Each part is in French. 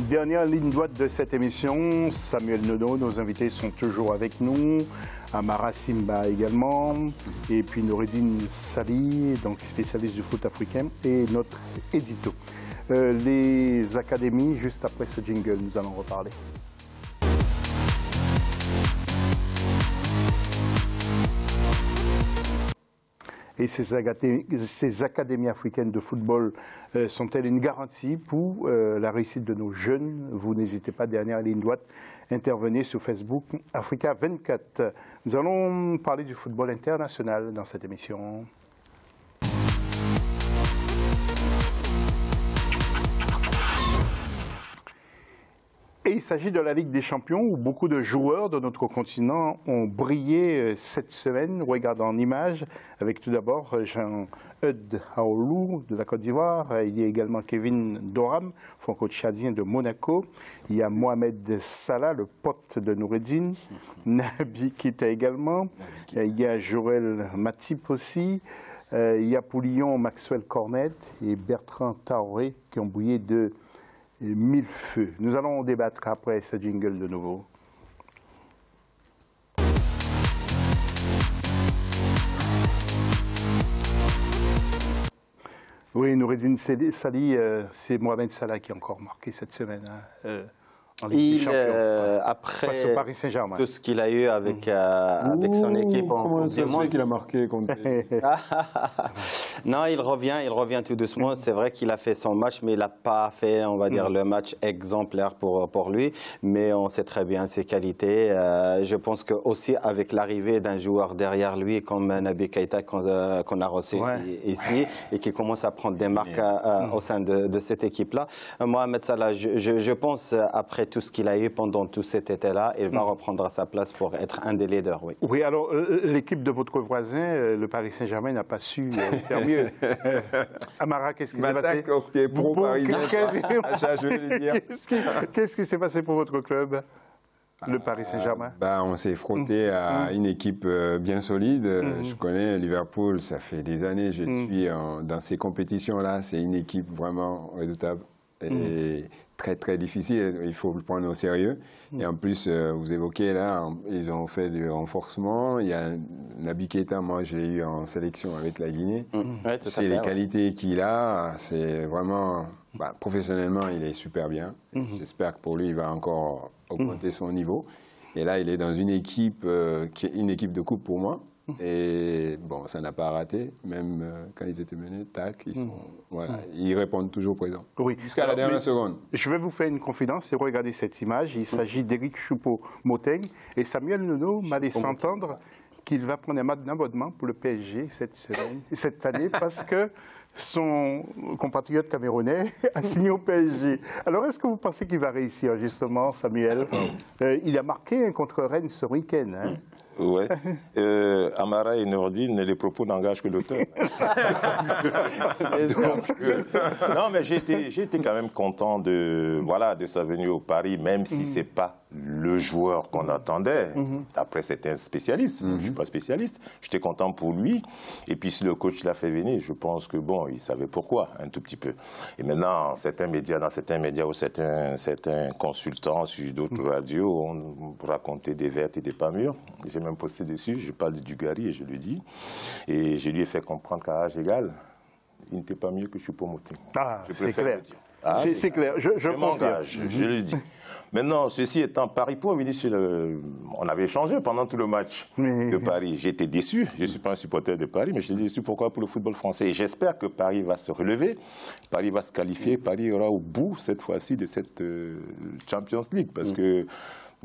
Dernière ligne droite de cette émission, Samuel Nono, nos invités sont toujours avec nous, Amara Simba également, et puis Noureddine Sali, donc spécialiste du foot africain, et notre édito. Les académies, juste après ce jingle, nous allons reparler. Et ces académies africaines de football sont-elles une garantie pour la réussite de nos jeunes? Vous n'hésitez pas, dernière ligne droite, intervenez sur Facebook Africa 24. Nous allons parler du football international dans cette émission. Et il s'agit de la Ligue des Champions où beaucoup de joueurs de notre continent ont brillé cette semaine. Regardons en images avec tout d'abord Jean-Eudes Haoulou de la Côte d'Ivoire. Il y a également Kevin Doram, franco-tchadien de Monaco. Il y a Mohamed Salah, le pote de Noureddine. Naby Keita également. Il y a Joël Matip aussi. Il y a pour Lyon Maxwell Cornet et Bertrand Traoré qui ont brillé de 1000 feux. Nous allons débattre après ce jingle de nouveau. Oui, Noureddine Sali, c'est Mohamed Salah qui a encore marqué cette semaine. En Ligue des Champions, après face au Paris Saint-Germain. Tout ce qu'il a eu avec, avec son équipe. Comment ça se fait qu'il a marqué contre... Non, il revient tout doucement. C'est vrai qu'il a fait son match, mais il n'a pas fait, on va dire, le match exemplaire pour lui. Mais on sait très bien ses qualités. Je pense que aussi avec l'arrivée d'un joueur derrière lui, comme Naby Keita qu'on a reçu ici, et qui commence à prendre des marques au sein de cette équipe-là. Mohamed Salah, je pense, après tout ce qu'il a eu pendant tout cet été-là, il va reprendre sa place pour être un des leaders. Oui, oui, alors l'équipe de votre voisin, le Paris Saint-Germain, n'a pas su faire mieux. Amara, qu'est-ce qui s'est passé? Qu'est-ce qui s'est passé pour votre club, le Paris Saint-Germain? On s'est frotté à une équipe bien solide. Je connais Liverpool, ça fait des années, je suis dans ces compétitions-là. C'est une équipe vraiment redoutable et très très difficile, il faut le prendre au sérieux. Et en plus, vous évoquez là, ils ont fait du renforcement. Il y a Naby Keita, moi j'ai eu en sélection avec la Guinée. C'est les qualités qu'il a, c'est vraiment, professionnellement il est super bien. J'espère que pour lui il va encore augmenter son niveau. Et là il est dans une équipe qui est une équipe de coupe pour moi. Et bon, ça n'a pas raté, même quand ils étaient menés, tac, ils répondent toujours présent. Oui. Jusqu'à la dernière seconde. Je vais vous faire une confidence et regardez cette image. Il s'agit d'Éric Choupo-Moting et Samuel Nono m'a laissé entendre qu'il va prendre un abonnement pour le PSG cette année parce que son compatriote camerounais a signé au PSG. Alors, est-ce que vous pensez qu'il va réussir, justement, Samuel? Il a marqué contre Rennes ce week-end. Hein? Oui. Amara et Noureddine, les propos n'engagent que l'auteur. Non, mais j'ai été quand même content de sa venue au Paris, même si ce n'est pas le joueur qu'on attendait. Après, c'était un spécialiste. Je ne suis pas spécialiste. J'étais content pour lui. Et puis, si le coach l'a fait venir, je pense que, bon, il savait pourquoi, un tout petit peu. Et maintenant, dans certains médias ou certains consultants sur d'autres radios, on racontait des vertes et des pas mûres. J'ai même posté dessus, je parle de Dugarry et je lui dis. Et je lui ai fait comprendre qu'à âge égal, il n'était pas mieux que Choupo-Moting. Ah, c'est clair. C'est clair, je m'engage, je le dis. Maintenant, ceci étant, Paris pour on avait échangé pendant tout le match de Paris. J'étais déçu, je ne suis pas un supporter de Paris, mais j'étais déçu pourquoi pour le football français. Et j'espère que Paris va se relever, Paris va se qualifier, Paris ira au bout cette fois-ci de cette Champions League. Parce que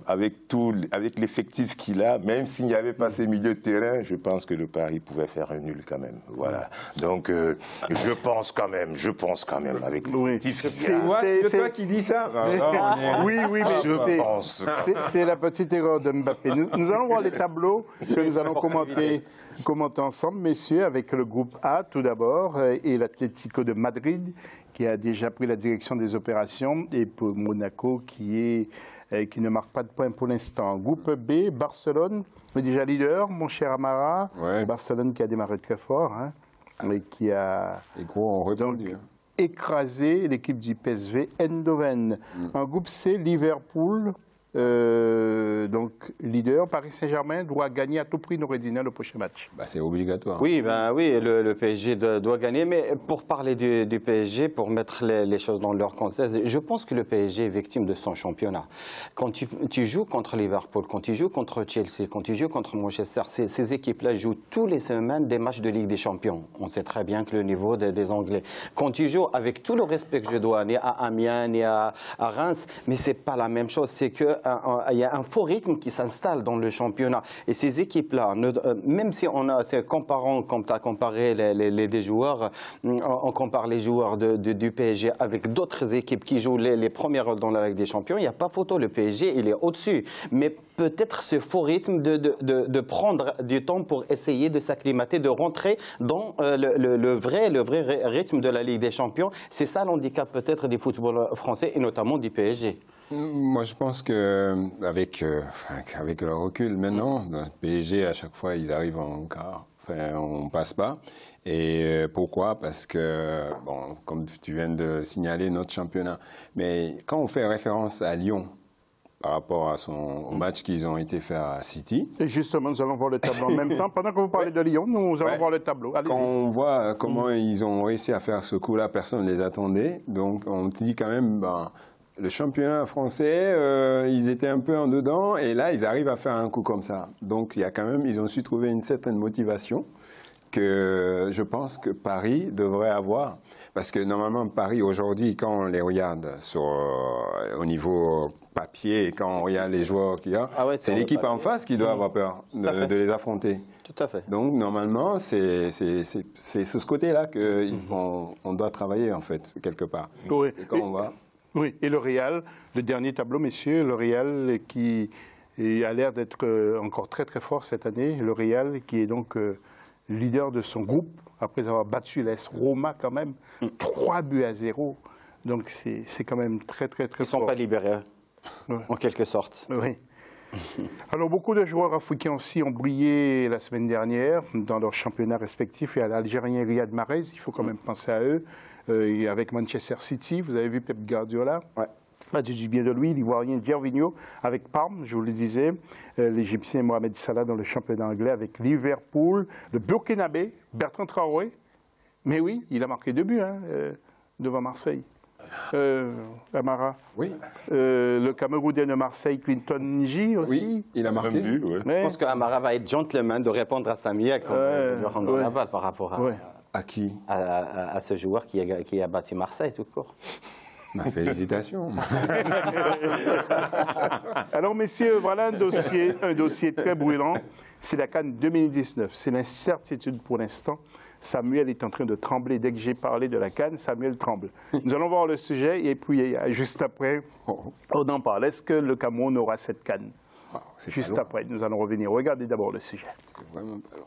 avec l'effectif qu'il a, même s'il n'y avait pas ces milieux de terrain, je pense que le Paris pouvait faire un nul quand même. Voilà. Donc, je pense quand même avec l'effectif qu'il a. C'est toi qui dis ça? Oui, mais je pense. C'est la petite erreur de Mbappé. Nous allons voir les tableaux que nous allons commenter ensemble, messieurs, avec le groupe A tout d'abord, et l'Atlético de Madrid, qui a déjà pris la direction des opérations, et pour Monaco, qui ne marque pas de points pour l'instant. Groupe B, Barcelone, déjà leader, mon cher Amara. Barcelone qui a démarré très fort, hein, mais qui a... Les gros ont répondu. écrasé l'équipe du PSV Eindhoven. En groupe C, Liverpool, donc leader. Paris Saint-Germain doit gagner à tout prix Noureddine le prochain match. Bah, c'est obligatoire. Oui, oui, le PSG doit gagner. Mais pour parler du PSG, pour mettre les choses dans leur contexte, je pense que le PSG est victime de son championnat. Quand tu joues contre Liverpool, quand tu joues contre Chelsea, quand tu joues contre Manchester, ces équipes-là jouent tous les semaines des matchs de Ligue des Champions. On sait très bien que le niveau des Anglais. Quand tu joues, avec tout le respect que je dois, ni à Amiens, ni à Reims, mais c'est pas la même chose. C'est que il y a un faux rythme qui s'installe dans le championnat. Et ces équipes-là, même si on a, comparant, comme tu as comparé les joueurs, on compare les joueurs du PSG avec d'autres équipes qui jouent les premières dans la Ligue des Champions, il n'y a pas photo. Le PSG, il est au-dessus. Mais peut-être ce faux rythme de prendre du temps pour essayer de s'acclimater, de rentrer dans le vrai rythme de la Ligue des Champions. C'est ça l'handicap peut-être des footballeurs français et notamment du PSG. Moi, je pense qu'avec le recul maintenant, le PSG, à chaque fois, ils arrivent en quart. Enfin, on ne passe pas. Et pourquoi? Parce que, bon, comme tu viens de le signaler, notre championnat. Mais quand on fait référence à Lyon, par rapport au match qu'ils ont été fait à City. Et justement, nous allons voir le tableau en même temps. Pendant que vous parlez de Lyon, nous allons voir le tableau. Quand on voit comment ils ont réussi à faire ce coup-là, personne ne les attendait. Donc, on te dit quand même... le championnat français, ils étaient un peu en dedans et là, ils arrivent à faire un coup comme ça. Donc, il y a quand même, ils ont su trouver une certaine motivation que je pense que Paris devrait avoir. Parce que normalement, Paris, aujourd'hui, quand on les regarde au niveau papier, quand on regarde les joueurs qu'il y a, c'est l'équipe en face qui doit avoir peur de les affronter. Tout à fait. Donc, normalement, c'est ce côté-là qu'on doit travailler, en fait, quelque part. Oui. Et quand on va... Oui, et le Real, le dernier tableau, messieurs, le Real qui a l'air d'être encore très très fort cette année, le Real qui est donc leader de son groupe, après avoir battu l'AS Roma quand même, 3-0. Donc c'est quand même très très très fort. Ils ne sont pas libérés, en quelque sorte. Oui. Alors beaucoup de joueurs africains aussi ont brillé la semaine dernière dans leurs championnats respectifs. Il y a l'Algérien Riyad Mahrez, il faut quand même penser à eux. Avec Manchester City, vous avez vu Pep Guardiola. Ouais. Là, du bien de lui, l'Ivoirien Gervinho avec Parme, je vous le disais. L'Égyptien Mohamed Salah dans le championnat anglais avec Liverpool. Le Burkinabé, Bertrand Traoré. Mais oui, il a marqué 2 buts devant Marseille. Amara. Oui. Le Camerounais de Marseille, Clinton Nji aussi. Oui, il a marqué. Je pense qu'Amara va être gentleman de répondre à Samia comme le rendre la balle par rapport à qui? À ce joueur qui a battu Marseille tout court. Félicitations. Alors, messieurs, voilà un dossier très brûlant. C'est la CAN 2019. C'est l'incertitude pour l'instant. Samuel est en train de trembler. Dès que j'ai parlé de la CAN, Samuel tremble. Nous allons voir le sujet et puis juste après, on en parle. Est-ce que le Cameroun aura cette CAN? Juste après, nous allons revenir. Regardez d'abord le sujet. C'est vraiment pas loin.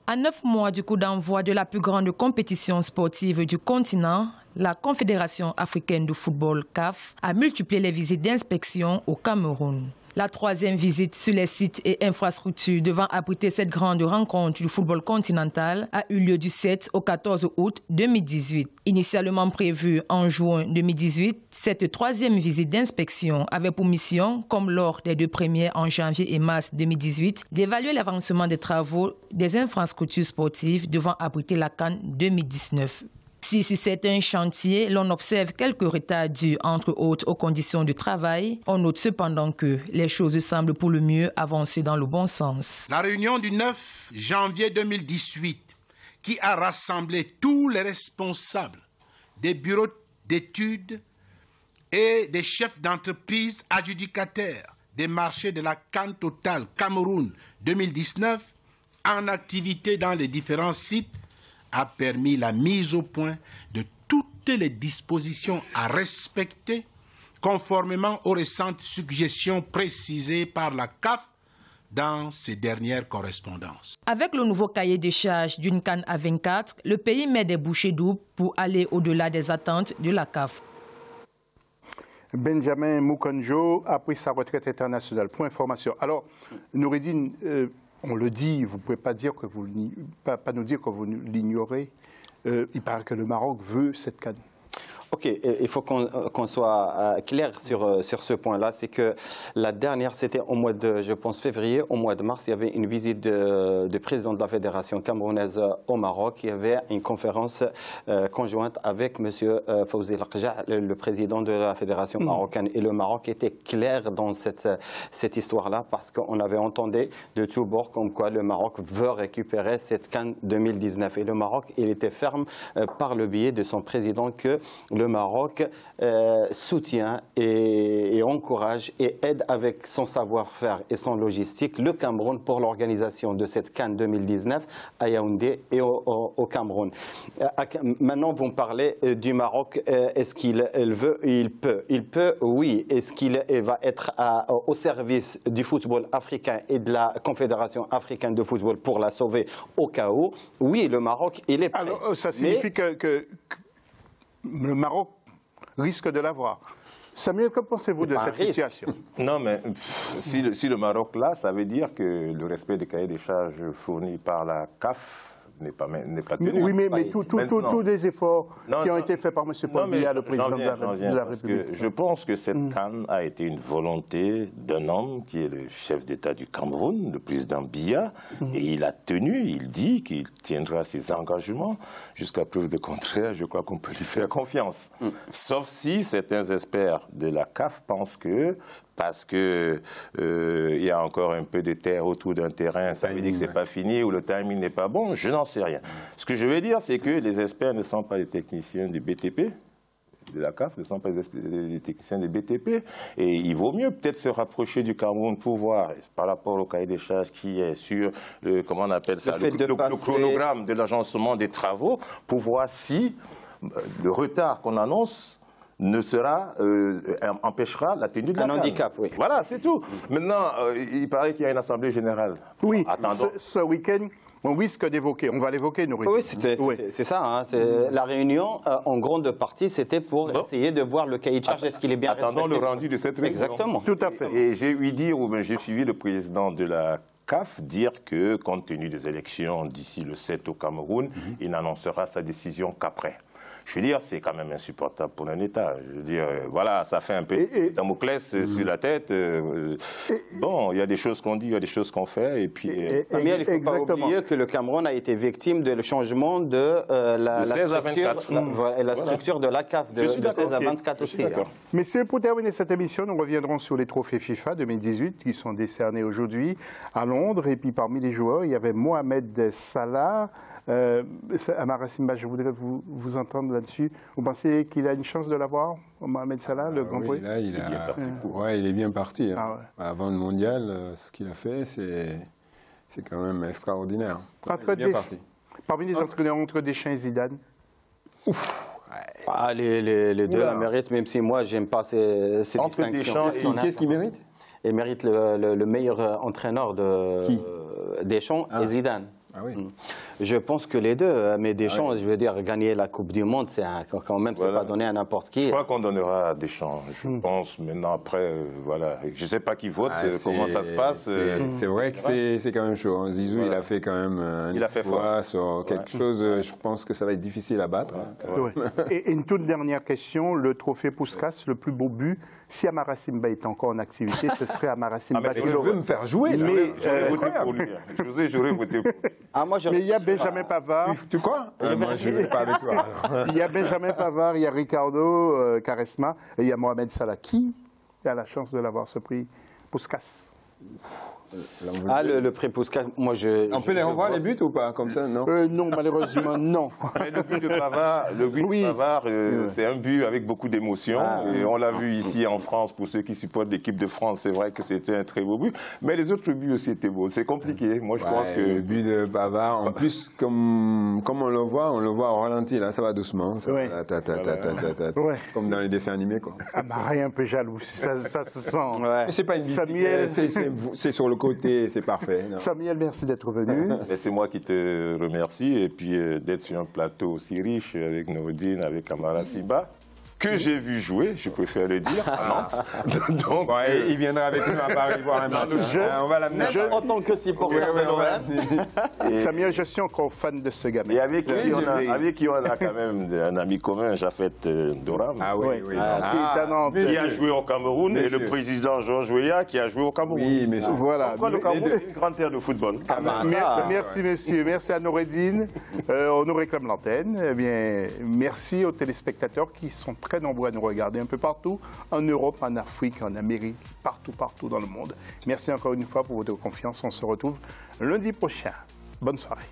À 9 mois du coup d'envoi de la plus grande compétition sportive du continent, la Confédération africaine de football, CAF, a multiplié les visites d'inspection au Cameroun. La 3e visite sur les sites et infrastructures devant abriter cette grande rencontre du football continental a eu lieu du 7 au 14 août 2018. Initialement prévue en juin 2018, cette 3e visite d'inspection avait pour mission, comme lors des 2 premières en janvier et mars 2018, d'évaluer l'avancement des travaux des infrastructures sportives devant abriter la CAN 2019. Si sur certains chantiers, l'on observe quelques retards dus entre autres aux conditions de travail, on note cependant que les choses semblent pour le mieux avancer dans le bon sens. La réunion du 9 janvier 2018, qui a rassemblé tous les responsables des bureaux d'études et des chefs d'entreprise adjudicataires des marchés de la CAN Total Cameroun 2019 en activité dans les différents sites, a permis la mise au point de toutes les dispositions à respecter conformément aux récentes suggestions précisées par la CAF dans ses dernières correspondances. Avec le nouveau cahier de charges d'une CAN à 24, le pays met des bouchées doubles pour aller au-delà des attentes de la CAF. Benjamin Mukonjo a pris sa retraite internationale. Point information. Alors, Noureddine, on le dit, vous ne pouvez pas, dire que pas nous dire que vous l'ignorez. Il paraît que le Maroc veut cette CAN. Ok, il faut qu'on soit clair sur ce point-là. C'est que la dernière, c'était au mois de, je pense, février, au mois de mars, il y avait une visite du président de la fédération camerounaise au Maroc. Il y avait une conférence conjointe avec M. Fawzi Larja, le président de la fédération marocaine. Et le Maroc était clair dans cette histoire-là parce qu'on avait entendu de tous bords comme quoi le Maroc veut récupérer cette CAN 2019. Et le Maroc, il était ferme par le biais de son président que le Maroc soutient et encourage et aide avec son savoir-faire et son logistique le Cameroun pour l'organisation de cette CAN 2019 à Yaoundé et au Cameroun. Maintenant, vous me parlez du Maroc. Est-ce qu'il veut? Il peut. Il peut, oui. Est-ce qu'il va être au service du football africain et de la Confédération africaine de football pour la sauver au cas où? Oui, le Maroc, il est prêt. Alors, ça signifie que le Maroc risque de l'avoir. Samuel, que pensez-vous de cette situation? Non, mais si le Maroc l'a, ça veut dire que le respect des cahiers des charges fournis par la CAF n'est pas tenu. Oui, mais tous les efforts qui ont été faits par M. Paul Biya, le président de la République. Je pense que cette CAN a été une volonté d'un homme qui est le chef d'État du Cameroun, le président Biya, et il a tenu, il dit qu'il tiendra ses engagements. Jusqu'à preuve de contraire, je crois qu'on peut lui faire confiance. Sauf si certains experts de la CAF pensent que parce qu'il y a encore un peu de terre autour d'un terrain, ça veut dire que ce n'est pas fini ou le timing n'est pas bon, je n'en sais rien. Ce que je veux dire, c'est que les experts ne sont pas les techniciens du BTP, de la CAF, ne sont pas les techniciens du BTP, et il vaut mieux peut-être se rapprocher du Cameroun pour voir, par rapport au cahier des charges qui est sur, comment on appelle ça, le chronogramme de l'agencement des travaux, pour voir si le retard qu'on annonce ne sera, empêchera la tenue de la CAN. Un handicap, oui. Voilà, c'est tout. Maintenant, il paraît qu'il y a une assemblée générale. Oui, attendons. Ce week-end, on risque d'évoquer, on va l'évoquer, nous. Oui, c'est ça. Hein, la réunion, en grande partie, c'était pour essayer de voir le cahier de charge, est-ce qu'il est bien respecté. Attendons le rendu de cette réunion. Exactement. Tout à fait. Et j'ai ouï dire, ou j'ai suivi le président de la CAF dire que, compte tenu des élections d'ici le 7 au Cameroun, il n'annoncera sa décision qu'après. Je veux dire, c'est quand même insupportable pour un État. Je veux dire, voilà, ça fait un peu de Damoclès sur la tête. Bon, il y a des choses qu'on dit, il y a des choses qu'on fait, et puis... Samuel, il ne faut pas oublier que le Cameroun a été victime de le changement de la structure de la CAF, de 16 à 24 aussi. Messieurs, pour terminer cette émission, nous reviendrons sur les trophées FIFA 2018 qui sont décernés aujourd'hui à Londres. Et puis parmi les joueurs, il y avait Mohamed Salah. Amara Simba, je voudrais vous entendre là-dessus. Vous pensez qu'il a une chance de l'avoir, Mohamed Salah, le Grand Prix? Là, il est bien parti. Hein. Ah ouais. Avant le mondial, ce qu'il a fait, c'est quand même extraordinaire. Il est bien parti. Parmi les entraîneurs entre Deschamps et Zidane? Les deux la méritent, même si moi, j'aime pas ces distinctions. Qu'est-ce qu'il mérite? Il mérite le meilleur entraîneur de Deschamps et Zidane. Ah oui. Je pense que les deux, mais Deschamps, je veux dire, gagner la Coupe du Monde, c'est quand même, c'est pas donné à n'importe qui. Je crois qu'on donnera à Deschamps. Je pense maintenant, après, voilà. Je ne sais pas qui vote, comment ça se passe. C'est vrai que c'est quand même chaud. Hein. Zizou, il a fait quand même un exploit sur quelque chose, je pense que ça va être difficile à battre. Et une toute dernière question, le trophée Puskas, le plus beau but, si Amara Simba est encore en activité, ce serait Amara Simba. Tu veux me faire jouer? J'aurais voté pour lui. J'aurais voté pour lui. Mais il y a Benjamin Pavard. Tu crois? Moi, je ne vais pas avec toi. Il y a Benjamin Pavard, il y a Ricardo Quaresma et il y a Mohamed Salah. Qui a la chance de l'avoir, ce prix Puskas? Le prix Puskas, moi on peut les revoir les buts ou pas, comme ça, non? Non, malheureusement, non. Mais le but de Pavard, c'est un but avec beaucoup d'émotion. Et on l'a vu ici en France, pour ceux qui supportent l'équipe de France, c'est vrai que c'était un très beau but. Mais les autres buts aussi étaient beaux. C'est compliqué. Moi, je pense que... Le but de Pavard, en plus, comme on le voit au ralenti, là, ça va doucement. Ça va, comme dans les dessins animés, quoi. Rien un peu jaloux, ça se sent. Mais c'est pas une Samuel, c'est sur le côté, c'est parfait. Non. Samuel, merci d'être venu. C'est moi qui te remercie et puis d'être sur un plateau aussi riche avec Nourdine, avec Amara Simba. que j'ai vu jouer, je préfère le dire, à Nantes. Donc, Bon, il viendra avec nous à Paris voir un match. On va l'amener En tant que supporter de l'OM. Samir, je suis encore fan de ce gamin. et avec qui on a quand même un ami commun, Jafet Doram. Ah oui, oui. Qui est à Nantes. Qui a joué au Cameroun, et le président Georges Weah qui a joué au Cameroun. Oui, mais Voilà. Pourquoi le Cameroun est une grande terre de football. Merci messieurs, merci à Noureddine. On nous réclame l'antenne. Eh bien, merci aux téléspectateurs qui sont très nombreux à nous regarder un peu partout, en Europe, en Afrique, en Amérique, partout dans le monde. Merci encore une fois pour votre confiance. On se retrouve lundi prochain. Bonne soirée.